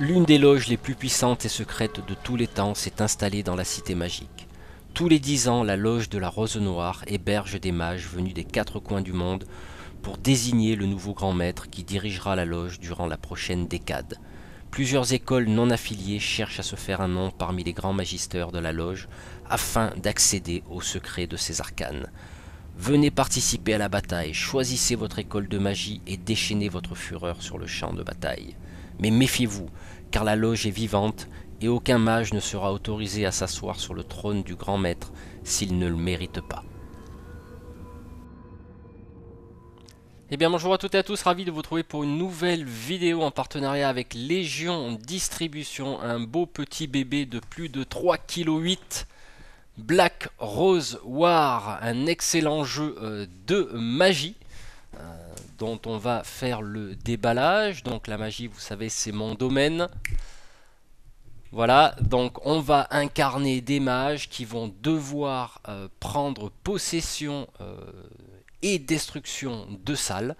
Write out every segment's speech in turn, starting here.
L'une des loges les plus puissantes et secrètes de tous les temps s'est installée dans la cité magique. Tous les 10 ans, la loge de la Rose Noire héberge des mages venus des 4 coins du monde pour désigner le nouveau grand maître qui dirigera la loge durant la prochaine décade. Plusieurs écoles non affiliées cherchent à se faire un nom parmi les grands magisters de la loge afin d'accéder aux secrets de ces arcanes. Venez participer à la bataille, choisissez votre école de magie et déchaînez votre fureur sur le champ de bataille. Mais méfiez-vous, car la loge est vivante et aucun mage ne sera autorisé à s'asseoir sur le trône du grand maître s'il ne le mérite pas. Eh bien bonjour à toutes et à tous, ravi de vous retrouver pour une nouvelle vidéo en partenariat avec Légion Distribution, un beau petit bébé de plus de 3,8 kg. Black Rose War, un excellent jeu de magie dont on va faire le déballage. Donc la magie, vous savez, c'est mon domaine. Voilà, donc on va incarner des mages qui vont devoir prendre possession et destruction de salles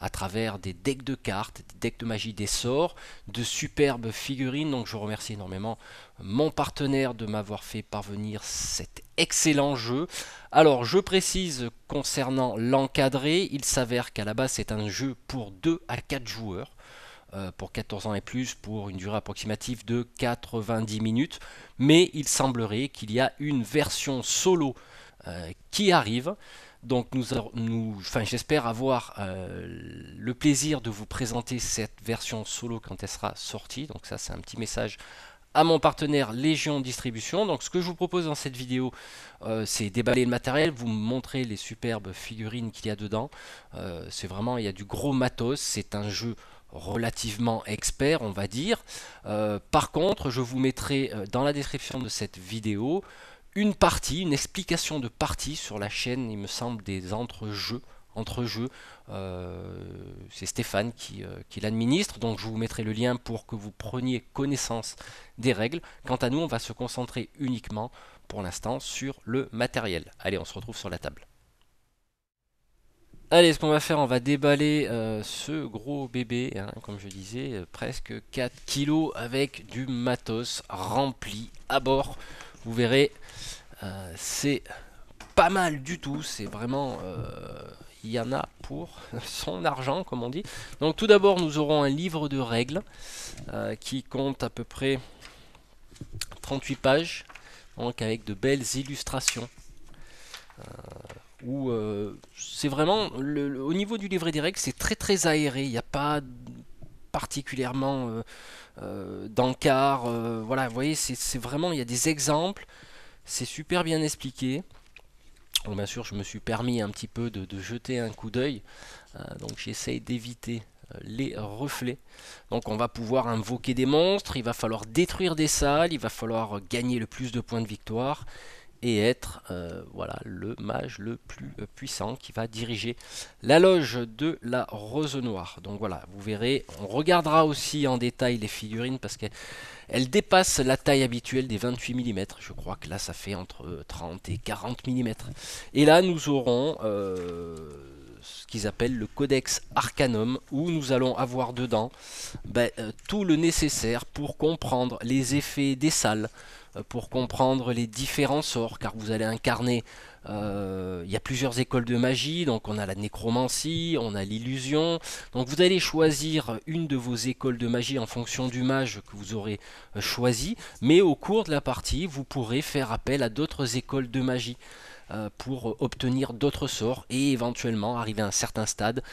à travers des decks de cartes, des decks de magie, des sorts, de superbes figurines. Donc je remercie énormément mon partenaire de m'avoir fait parvenir cet excellent jeu. Alors je précise concernant l'encadré, il s'avère qu'à la base c'est un jeu pour 2 à 4 joueurs. Pour 14 ans et plus, pour une durée approximative de 90 minutes. Mais il semblerait qu'il y a une version solo qui arrive. Donc j'espère avoir le plaisir de vous présenter cette version solo quand elle sera sortie. Donc ça c'est un petit message à mon partenaire Légion Distribution. Donc ce que je vous propose dans cette vidéo, c'est déballer le matériel, vous montrer les superbes figurines qu'il y a dedans. C'est vraiment, il y a du gros matos, c'est un jeu relativement expert, on va dire. Par contre, je vous mettrai dans la description de cette vidéo une partie, une explication de partie sur la chaîne, il me semble, des entre-jeux. C'est Stéphane qui l'administre, donc je vous mettrai le lien pour que vous preniez connaissance des règles. Quant à nous, on va se concentrer uniquement pour l'instant sur le matériel. Allez, on se retrouve sur la table. Allez, ce qu'on va faire, on va déballer ce gros bébé, hein, comme je disais, presque 4 kilos avec du matos rempli à bord. Vous verrez, c'est pas mal du tout, c'est vraiment, il y en a pour son argent, comme on dit. Donc tout d'abord, nous aurons un livre de règles qui compte à peu près 38 pages, donc avec de belles illustrations. Où c'est vraiment, au niveau du livret des règles, c'est très aéré, il n'y a pas particulièrement d'encart, voilà, vous voyez, c'est vraiment, il y a des exemples, c'est super bien expliqué. Bon, bien sûr, je me suis permis un petit peu de jeter un coup d'œil, donc j'essaye d'éviter les reflets. Donc on va pouvoir invoquer des monstres, il va falloir détruire des salles, il va falloir gagner le plus de points de victoire et être voilà, le mage le plus puissant qui va diriger la loge de la Rose Noire. Donc voilà, vous verrez, on regardera aussi en détail les figurines parce qu'elles dépassent la taille habituelle des 28 mm. Je crois que là ça fait entre 30 et 40 mm. Et là nous aurons ce qu'ils appellent le Codex Arcanum, où nous allons avoir dedans tout le nécessaire pour comprendre les effets des salles, pour comprendre les différents sorts, car vous allez incarner, il y a plusieurs écoles de magie, donc on a la nécromancie, on a l'illusion, donc vous allez choisir une de vos écoles de magie en fonction du mage que vous aurez choisi, mais au cours de la partie, vous pourrez faire appel à d'autres écoles de magie pour obtenir d'autres sorts et éventuellement arriver à un certain stade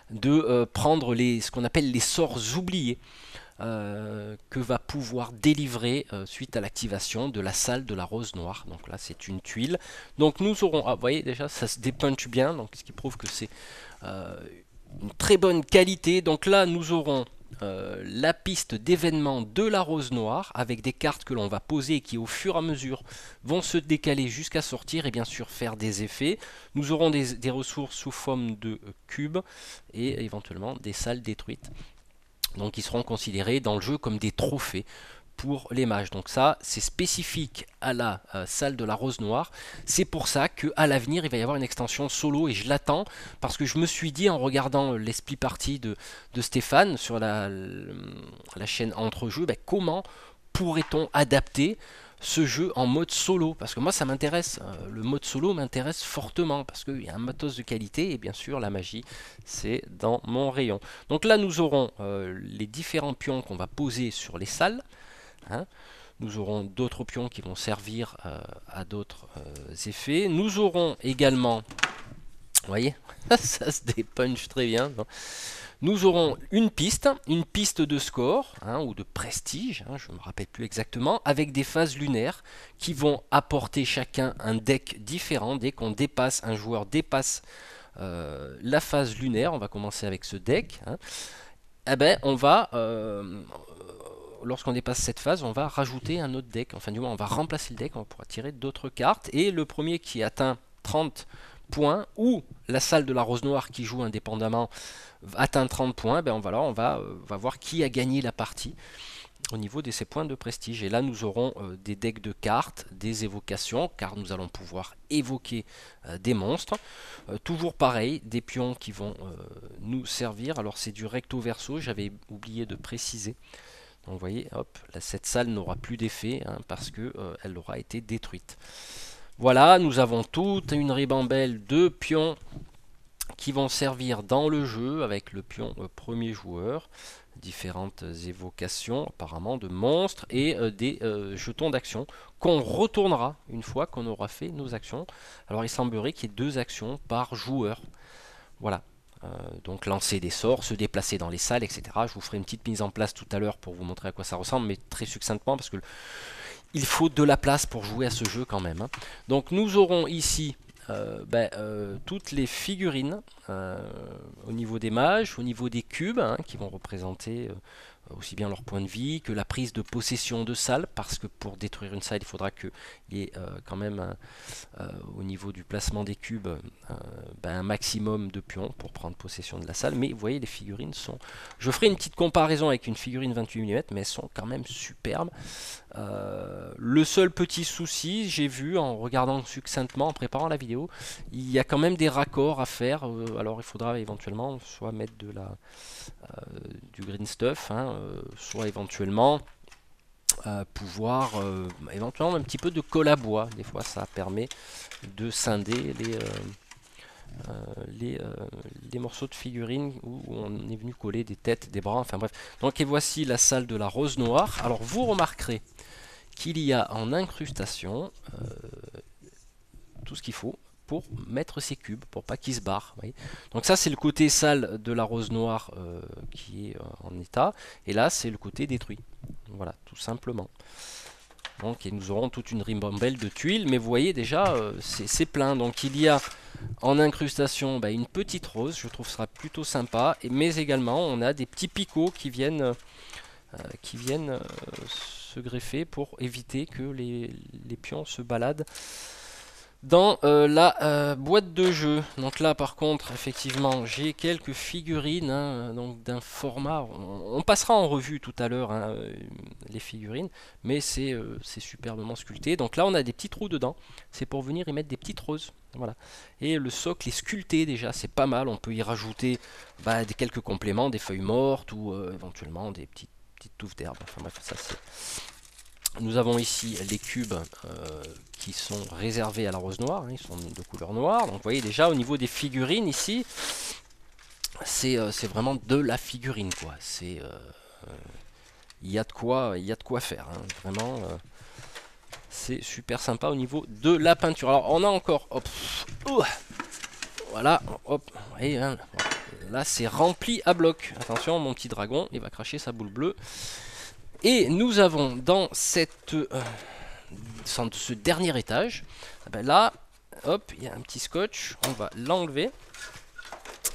de prendre ce qu'on appelle les sorts oubliés. Que va pouvoir délivrer suite à l'activation de la salle de la Rose Noire. Donc là c'est une tuile. Donc nous aurons, vous voyez déjà ça se dépunche bien, donc ce qui prouve que c'est une très bonne qualité. Donc là nous aurons la piste d'événements de la Rose Noire avec des cartes que l'on va poser et qui au fur et à mesure vont se décaler jusqu'à sortir et bien sûr faire des effets. Nous aurons des ressources sous forme de cubes et éventuellement des salles détruites. Donc ils seront considérés dans le jeu comme des trophées pour les mages. Donc ça, c'est spécifique à la salle de la Rose Noire. C'est pour ça qu'à l'avenir, il va y avoir une extension solo et je l'attends parce que je me suis dit en regardant les split parties de Stéphane sur la chaîne Entre-Jeux, ben, comment pourrait-on adapter ce jeu en mode solo, parce que moi ça m'intéresse, le mode solo m'intéresse fortement, parce qu'il y a un matos de qualité, et bien sûr la magie c'est dans mon rayon. Donc là nous aurons les différents pions qu'on va poser sur les salles, hein. Nous aurons d'autres pions qui vont servir à d'autres effets. Nous aurons également, vous voyez, ça se dépunch très bien. Nous aurons une piste de score, hein, ou de prestige, hein, je ne me rappelle plus exactement, avec des phases lunaires qui vont apporter chacun un deck différent. Dès qu'on dépasse, un joueur dépasse la phase lunaire, on va commencer avec ce deck, hein, eh ben, on va, lorsqu'on dépasse cette phase, on va rajouter un autre deck, enfin du moins on va remplacer le deck, on pourra tirer d'autres cartes, et le premier qui atteint 30 points, ou la salle de la Rose Noire qui joue indépendamment atteint 30 points, ben voilà, on va voir qui a gagné la partie au niveau de ces points de prestige. Et là nous aurons des decks de cartes, des évocations, car nous allons pouvoir évoquer des monstres. Toujours pareil, des pions qui vont nous servir. Alors c'est du recto verso, j'avais oublié de préciser. Donc vous voyez, hop, là, cette salle n'aura plus d'effet, hein, parce que elle aura été détruite. Voilà, nous avons toute une ribambelle de pions qui vont servir dans le jeu avec le pion premier joueur, différentes évocations apparemment de monstres et des jetons d'action qu'on retournera une fois qu'on aura fait nos actions. Alors il semblerait qu'il y ait 2 actions par joueur. Voilà. Donc lancer des sorts, se déplacer dans les salles, etc. Je vous ferai une petite mise en place tout à l'heure pour vous montrer à quoi ça ressemble, mais très succinctement parce que il faut de la place pour jouer à ce jeu quand même, hein. Donc nous aurons ici toutes les figurines au niveau des mages, au niveau des cubes, hein, qui vont représenter aussi bien leur point de vie que la prise de possession de salle, parce que pour détruire une salle il faudra qu'il y ait quand même au niveau du placement des cubes un maximum de pions pour prendre possession de la salle. Mais vous voyez, les figurines sont, je ferai une petite comparaison avec une figurine 28 mm, mais elles sont quand même superbes. Le seul petit souci, j'ai vu en regardant succinctement, en préparant la vidéo, il y a quand même des raccords à faire. Alors il faudra éventuellement soit mettre du green stuff, hein, soit éventuellement pouvoir éventuellement un petit peu de colle à bois. Des fois ça permet de scinder les morceaux de figurines où on est venu coller des têtes, des bras, enfin bref. Donc et voici la salle de la Rose Noire. Alors vous remarquerez qu'il y a en incrustation tout ce qu'il faut pour mettre ces cubes, pour pas qu'ils se barrent. Voyez. Donc ça c'est le côté salle de la Rose Noire qui est en état, et là c'est le côté détruit. Voilà, tout simplement. Donc et nous aurons toute une ribambelle de tuiles, mais vous voyez déjà c'est plein. Donc il y a en incrustation une petite rose, je trouve ça sera plutôt sympa, mais également on a des petits picots qui viennent se greffer pour éviter que les pions se baladent dans la boîte de jeu. Donc là par contre effectivement j'ai quelques figurines, hein, donc d'un format, on passera en revue tout à l'heure, hein, les figurines, mais c'est superbement sculpté. Donc là on a des petits trous dedans, c'est pour venir y mettre des petites roses. Voilà. Et le socle est sculpté déjà, c'est pas mal, on peut y rajouter quelques compléments, des feuilles mortes ou éventuellement des petites touffes d'herbe. Enfin bref, ça c'est... Nous avons ici les cubes qui sont réservés à la Rose Noire, hein, ils sont de couleur noire. Donc vous voyez déjà au niveau des figurines ici, c'est vraiment de la figurine quoi. Il y a de quoi faire, hein, vraiment. C'est super sympa au niveau de la peinture. Alors on a encore, hop, voilà, hop, vous voyez, hein, là c'est rempli à bloc. Attention, mon petit dragon, il va cracher sa boule bleue. Et nous avons dans ce dernier étage, là, hop, il y a un petit scotch, on va l'enlever.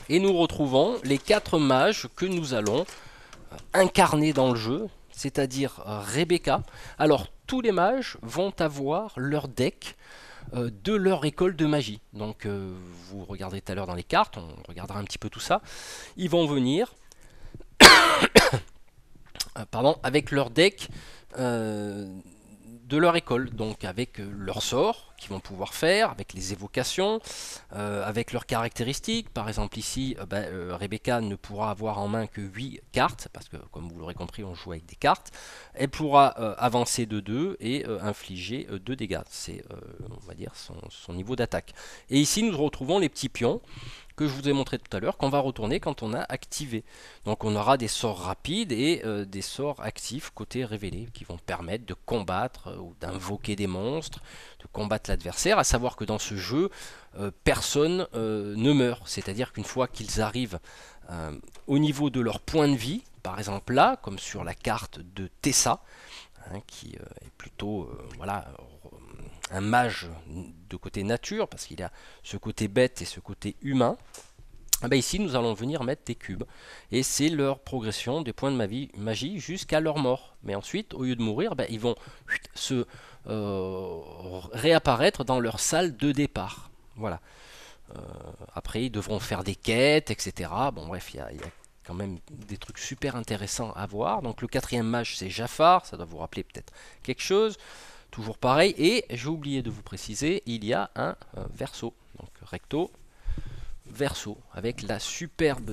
Et nous retrouvons les 4 mages que nous allons incarner dans le jeu, c'est-à-dire Rebecca. Alors, tous les mages vont avoir leur deck de leur école de magie. Donc, vous regarderez tout à l'heure dans les cartes, on regardera un petit peu tout ça. Ils vont venir pardon, avec leur deck de leur école, donc avec leurs sorts qu'ils vont pouvoir faire, avec les évocations, avec leurs caractéristiques. Par exemple ici, Rebecca ne pourra avoir en main que 8 cartes, parce que comme vous l'aurez compris, on joue avec des cartes. Elle pourra avancer de 2 et infliger 2 dégâts. C'est, on va dire, son niveau d'attaque. Et ici, nous retrouvons les petits pions que je vous ai montré tout à l'heure, qu'on va retourner quand on a activé. Donc on aura des sorts rapides et des sorts actifs côté révélé qui vont permettre de combattre ou d'invoquer des monstres, de combattre l'adversaire. À savoir que dans ce jeu, personne ne meurt. C'est-à-dire qu'une fois qu'ils arrivent au niveau de leur point de vie, par exemple là, comme sur la carte de Tessa, hein, qui est plutôt voilà, un mage de côté nature, parce qu'il a ce côté bête et ce côté humain. Ah bah ici, nous allons venir mettre des cubes. Et c'est leur progression des points de magie jusqu'à leur mort. Mais ensuite, au lieu de mourir, bah, ils vont se réapparaître dans leur salle de départ. Voilà. Après, ils devront faire des quêtes, etc. Bon, bref, il y a quand même des trucs super intéressants à voir. Donc le quatrième mage, c'est Jafar. Ça doit vous rappeler peut-être quelque chose. Toujours pareil. Et j'ai oublié de vous préciser, il y a un verso. Donc recto, verso, avec les superbes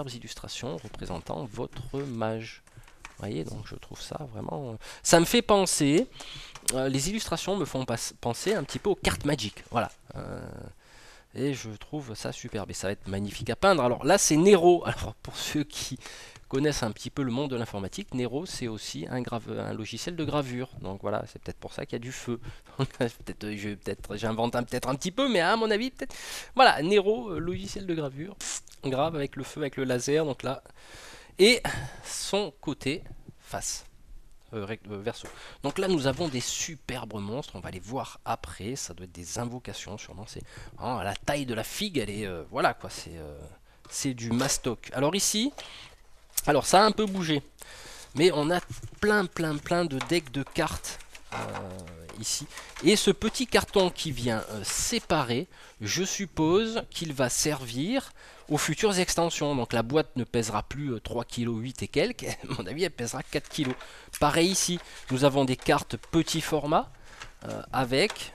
illustrations représentant votre mage. Vous voyez, donc je trouve ça vraiment... Ça me fait penser... les illustrations me font penser un petit peu aux cartes Magic. Voilà. Et je trouve ça superbe. Et ça va être magnifique à peindre. Alors là, c'est Nero. Alors pour ceux qui connaissent un petit peu le monde de l'informatique, Nero, c'est aussi un logiciel de gravure. Donc voilà, c'est peut-être pour ça qu'il y a du feu. J'invente peut-être un petit peu, mais à mon avis, peut-être... Voilà, Nero, logiciel de gravure. Grave avec le feu, avec le laser. Donc là... Et son côté face. Verso. Donc là nous avons des superbes monstres, on va les voir après, ça doit être des invocations sûrement, c'est la taille de la figue, elle est voilà quoi, c'est du mastoc. Alors ici, alors ça a un peu bougé, mais on a plein de decks de cartes ici. Et ce petit carton qui vient séparer, je suppose qu'il va servir aux futures extensions. Donc la boîte ne pèsera plus 3,8 kg et quelques, à mon avis elle pèsera 4 kg. Pareil ici, nous avons des cartes petit format avec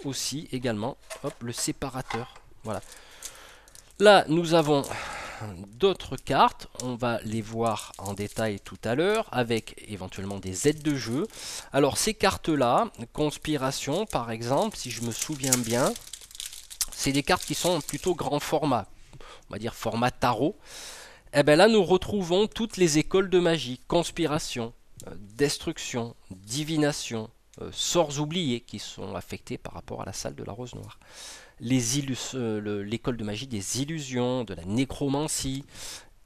aussi également hop, le séparateur. Voilà. Là nous avons d'autres cartes, on va les voir en détail tout à l'heure avec éventuellement des aides de jeu. Alors ces cartes là, Conspiration par exemple, si je me souviens bien, c'est des cartes qui sont plutôt grand format, on va dire format tarot. Et bien là nous retrouvons toutes les écoles de magie, Conspiration, Destruction, Divination, sorts oubliés qui sont affectés par rapport à la salle de la Rose Noire. L'école de magie des illusions, de la nécromancie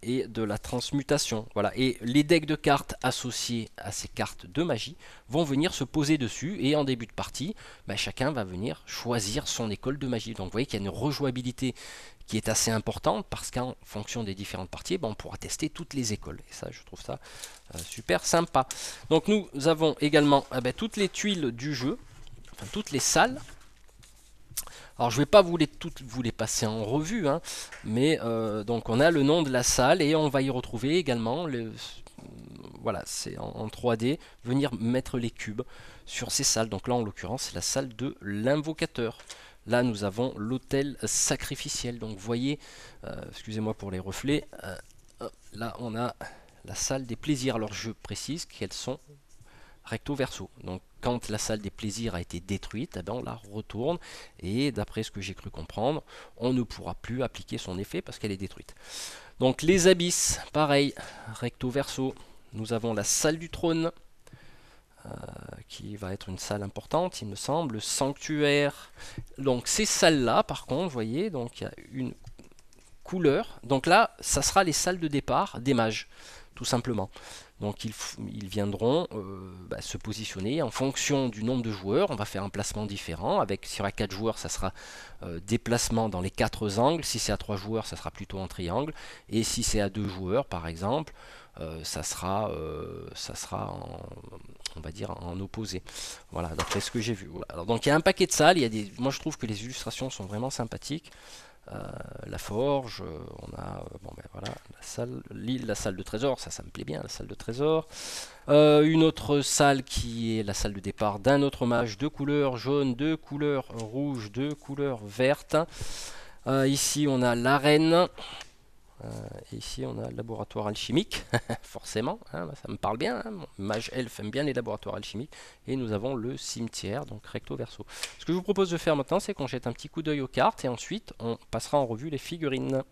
et de la transmutation. Voilà. Et les decks de cartes associés à ces cartes de magie vont venir se poser dessus et en début de partie, chacun va venir choisir son école de magie. Donc vous voyez qu'il y a une rejouabilité qui est assez importante parce qu'en fonction des différentes parties, on pourra tester toutes les écoles. Et ça, je trouve ça super sympa. Donc nous avons également toutes les tuiles du jeu, enfin toutes les salles. Alors je ne vais pas toutes vous les passer en revue, hein, mais donc on a le nom de la salle et on va y retrouver également, voilà, c'est en 3D, venir mettre les cubes sur ces salles. Donc là en l'occurrence c'est la salle de l'invocateur. Là nous avons l'autel sacrificiel. Donc vous voyez, excusez-moi pour les reflets, là on a la salle des plaisirs. Alors je précise qu'elles sont recto verso. Donc quand la salle des plaisirs a été détruite, on la retourne et d'après ce que j'ai cru comprendre, on ne pourra plus appliquer son effet parce qu'elle est détruite. Donc les abysses, pareil, recto verso. Nous avons la salle du trône qui va être une salle importante, il me semble, le sanctuaire. Donc ces salles-là, par contre, vous voyez, donc il y a une couleur. Donc là, ça sera les salles de départ des mages, tout simplement. Donc ils viendront se positionner en fonction du nombre de joueurs. On va faire un placement différent. Avec, si on a 4 joueurs, ça sera déplacement dans les 4 angles. Si c'est à 3 joueurs, ça sera plutôt en triangle. Et si c'est à 2 joueurs, par exemple, ça sera on va dire en opposé. Voilà, d'après ce que j'ai vu. Voilà. Alors, donc il y a un paquet de salles. Moi je trouve que les illustrations sont vraiment sympathiques. La forge, on a bon ben voilà la salle, l'île, la salle de trésor, ça me plaît bien, la salle de trésor. Une autre salle qui est la salle de départ d'un autre mage de couleur jaune, de couleur rouge, de couleur verte. Ici on a l'arène. Et ici on a le laboratoire alchimique, forcément, hein, ça me parle bien, hein, mage elfe aime bien les laboratoires alchimiques. Et nous avons le cimetière, donc recto verso. Ce que je vous propose de faire maintenant, c'est qu'on jette un petit coup d'œil aux cartes et ensuite on passera en revue les figurines.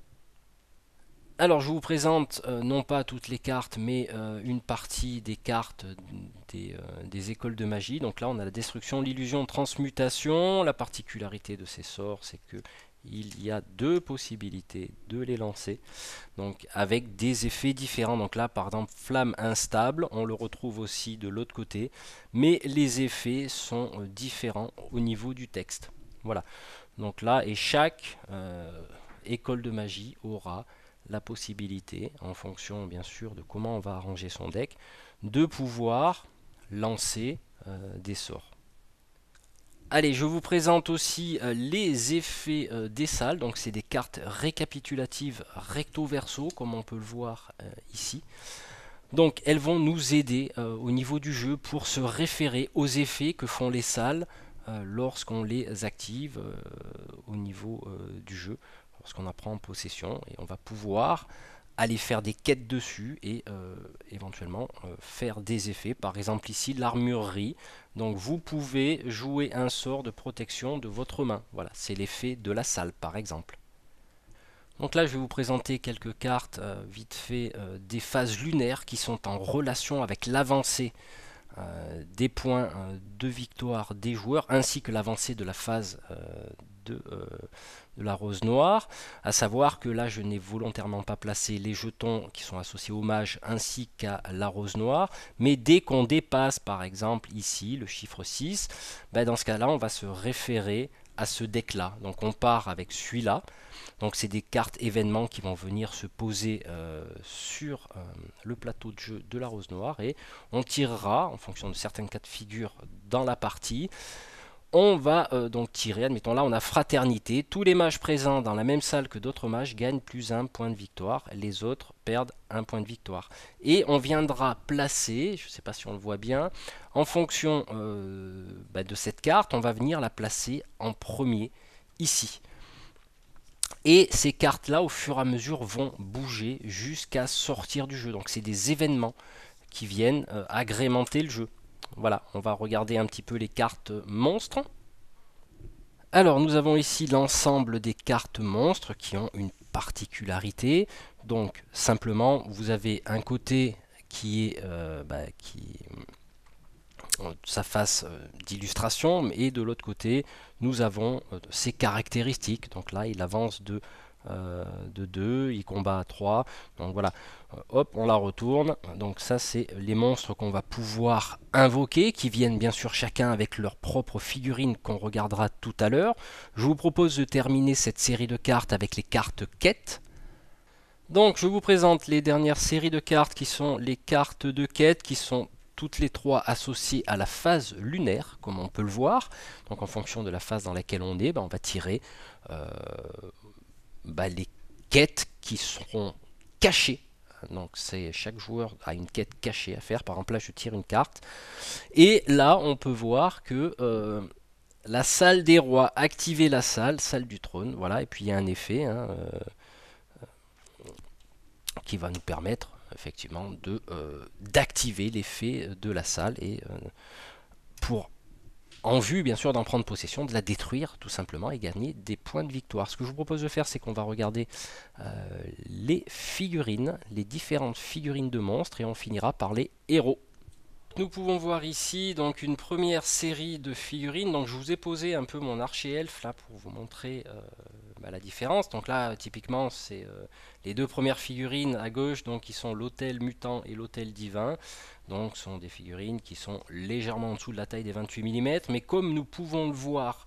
Alors je vous présente non pas toutes les cartes, mais une partie des cartes des écoles de magie. Donc là on a la destruction, l'illusion, transmutation. La particularité de ces sorts, c'est que il y a deux possibilités de les lancer, donc avec des effets différents. Donc là par exemple flamme instable, on le retrouve aussi de l'autre côté, mais les effets sont différents au niveau du texte. Voilà, donc là, et chaque école de magie aura la possibilité, en fonction bien sûr de comment on va arranger son deck, de pouvoir lancer des sorts. Allez, je vous présente aussi les effets des salles. Donc c'est des cartes récapitulatives recto verso, comme on peut le voir ici. Donc elles vont nous aider au niveau du jeu pour se référer aux effets que font les salles lorsqu'on les active au niveau du jeu, lorsqu'on en prend possession, et on va pouvoir aller faire des quêtes dessus et éventuellement faire des effets. Par exemple ici l'armurerie, donc vous pouvez jouer un sort de protection de votre main. Voilà, c'est l'effet de la salle par exemple. Donc là je vais vous présenter quelques cartes vite fait des phases lunaires qui sont en relation avec l'avancée des points de victoire des joueurs, ainsi que l'avancée de la phase de la rose noire. À savoir que là je n'ai volontairement pas placé les jetons qui sont associés au mage ainsi qu'à la rose noire, mais dès qu'on dépasse par exemple ici le chiffre 6, ben dans ce cas là on va se référer à ce deck là. Donc on part avec celui-là. Donc c'est des cartes événements qui vont venir se poser sur le plateau de jeu de la rose noire, et on tirera en fonction de certains cas de figure dans la partie. On va donc tirer, admettons là on a fraternité, tous les mages présents dans la même salle que d'autres mages gagnent plus un point de victoire, les autres perdent un point de victoire. Et on viendra placer, je ne sais pas si on le voit bien, en fonction de cette carte, on va venir la placer en premier ici. Et ces cartes-là, au fur et à mesure, vont bouger jusqu'à sortir du jeu. Donc c'est des événements qui viennent agrémenter le jeu. Voilà, on va regarder un petit peu les cartes monstres. Alors nous avons ici l'ensemble des cartes monstres qui ont une particularité. Donc simplement, vous avez un côté qui est sa face d'illustration, et de l'autre côté nous avons ses caractéristiques. Donc là il avance de 2, il combat à 3, donc voilà, hop on la retourne. Donc ça c'est les monstres qu'on va pouvoir invoquer, qui viennent bien sûr chacun avec leur propre figurine qu'on regardera tout à l'heure. Je vous propose de terminer cette série de cartes avec les cartes quêtes. Donc je vous présente les dernières séries de cartes qui sont les cartes de quête, qui sont toutes les trois associées à la phase lunaire, comme on peut le voir. Donc en fonction de la phase dans laquelle on est, on va tirer les quêtes qui seront cachées. Donc chaque joueur a une quête cachée à faire. Par exemple là je tire une carte, et là on peut voir que la salle des rois, activer la salle du trône, voilà, et puis il y a un effet qui va nous permettre effectivement d'activer l'effet de la salle, et pour en vue bien sûr d'en prendre possession, de la détruire tout simplement et gagner des points de victoire. Ce que je vous propose de faire, c'est qu'on va regarder les figurines, les différentes figurines de monstres, et on finira par les héros. Nous pouvons voir ici donc une première série de figurines. Donc je vous ai posé un peu mon archer-elfe là pour vous montrer la différence. Donc là typiquement c'est les deux premières figurines à gauche, donc qui sont l'autel mutant et l'autel divin. Donc ce sont des figurines qui sont légèrement en dessous de la taille des 28 mm, mais comme nous pouvons le voir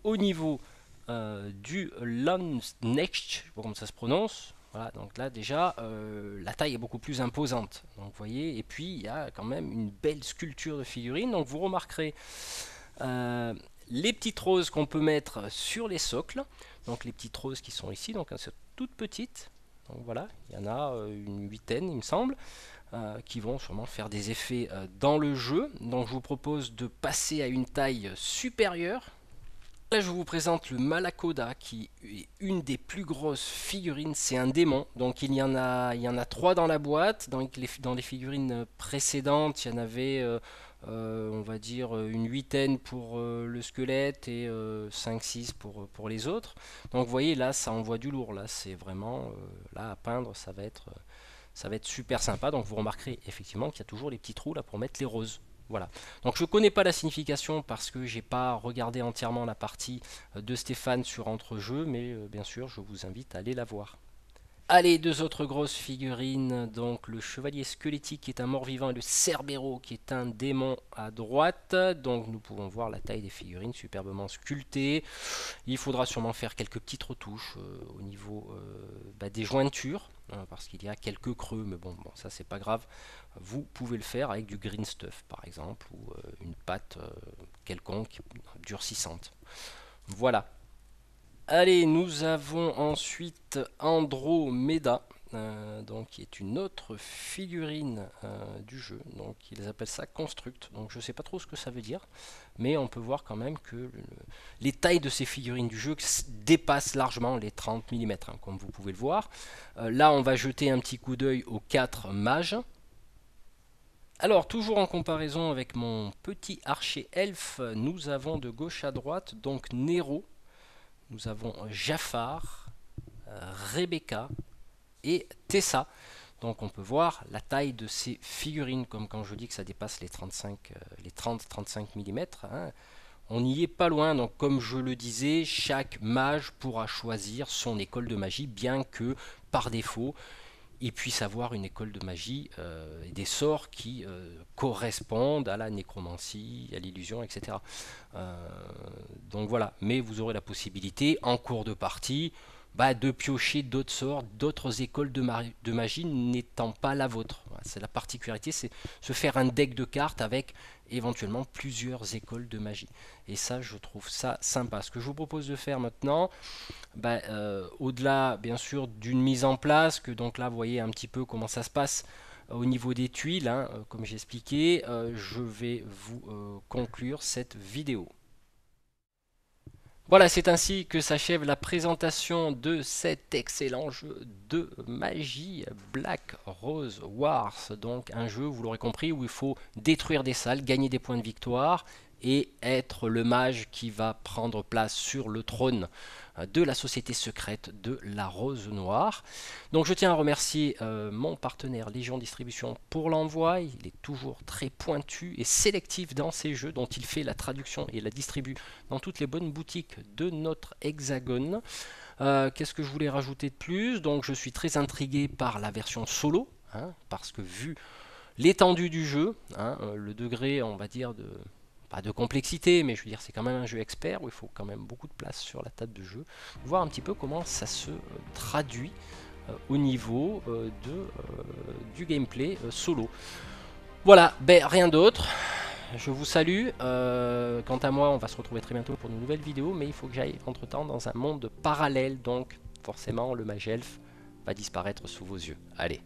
au niveau du Landsknecht, je sais pas comment ça se prononce, Voilà, donc là déjà, la taille est beaucoup plus imposante. Donc vous voyez, et puis il y a quand même une belle sculpture de figurine. Donc vous remarquerez euh, les petites roses qu'on peut mettre sur les socles. Donc les petites roses qui sont ici, donc elles sont toutes petites. Donc voilà, il y en a une huitaine, il me semble, qui vont sûrement faire des effets dans le jeu. Donc je vous propose de passer à une taille supérieure. Là, je vous présente le Malacoda, qui est une des plus grosses figurines. C'est un démon. Donc il y en a 3 dans la boîte. Dans les figurines précédentes, il y en avait, on va dire, une huitaine pour le squelette et 5-6 pour les autres. Donc vous voyez, là, ça envoie du lourd. Là, c'est vraiment, là, à peindre, ça va être super sympa. Donc vous remarquerez effectivement qu'il y a toujours les petits trous là pour mettre les roses. Voilà. Donc je ne connais pas la signification parce que j'ai pas regardé entièrement la partie de Stéphane sur Entrejeux, mais bien sûr je vous invite à aller la voir. Allez, deux autres grosses figurines, donc le chevalier squelettique qui est un mort-vivant et le Cerbero qui est un démon à droite. Donc nous pouvons voir la taille des figurines superbement sculptées. Il faudra sûrement faire quelques petites retouches au niveau des jointures, parce qu'il y a quelques creux, mais bon ça c'est pas grave. Vous pouvez le faire avec du green stuff par exemple, ou une pâte quelconque durcissante. Voilà. Allez, nous avons ensuite Andromeda, donc qui est une autre figurine du jeu. Donc ils appellent ça Construct. Donc je ne sais pas trop ce que ça veut dire, mais on peut voir quand même que les tailles de ces figurines du jeu dépassent largement les 30 mm, hein, comme vous pouvez le voir. Là, on va jeter un petit coup d'œil aux 4 mages. Alors, toujours en comparaison avec mon petit archer elfe, nous avons de gauche à droite donc Nero. Nous avons Jafar, Rebecca et Tessa. Donc on peut voir la taille de ces figurines, comme quand je dis que ça dépasse les 30-35 mm. Hein. On n'y est pas loin, donc comme je le disais, chaque mage pourra choisir son école de magie, bien que par défaut, il puisse avoir une école de magie et des sorts qui correspondent à la nécromancie, à l'illusion, etc. Donc voilà, mais vous aurez la possibilité en cours de partie de piocher d'autres sorts, d'autres écoles de magie n'étant pas la vôtre. Voilà, c'est la particularité, c'est se faire un deck de cartes avec éventuellement plusieurs écoles de magie. Et ça, je trouve ça sympa. Ce que je vous propose de faire maintenant, au-delà bien sûr d'une mise en place, que donc là vous voyez un petit peu comment ça se passe au niveau des tuiles, hein, comme j'ai expliqué, je vais vous conclure cette vidéo. Voilà, c'est ainsi que s'achève la présentation de cet excellent jeu de magie Black Rose Wars. Donc un jeu, vous l'aurez compris, où il faut détruire des salles, gagner des points de victoire et être le mage qui va prendre place sur le trône de la société secrète de la Rose Noire. Donc je tiens à remercier mon partenaire Légion Distribution pour l'envoi. Il est toujours très pointu et sélectif dans ses jeux, dont il fait la traduction et la distribue dans toutes les bonnes boutiques de notre hexagone. Qu'est-ce que je voulais rajouter de plus? Donc je suis très intrigué par la version solo, hein, parce que vu l'étendue du jeu, hein, le degré, on va dire, pas de complexité, mais je veux dire, c'est quand même un jeu expert où il faut quand même beaucoup de place sur la table de jeu. Voir un petit peu comment ça se traduit au niveau du gameplay solo. Voilà, rien d'autre. Je vous salue. Quant à moi, on va se retrouver très bientôt pour de nouvelles vidéos, mais il faut que j'aille entre-temps dans un monde parallèle, donc forcément le mage elfe va disparaître sous vos yeux. Allez.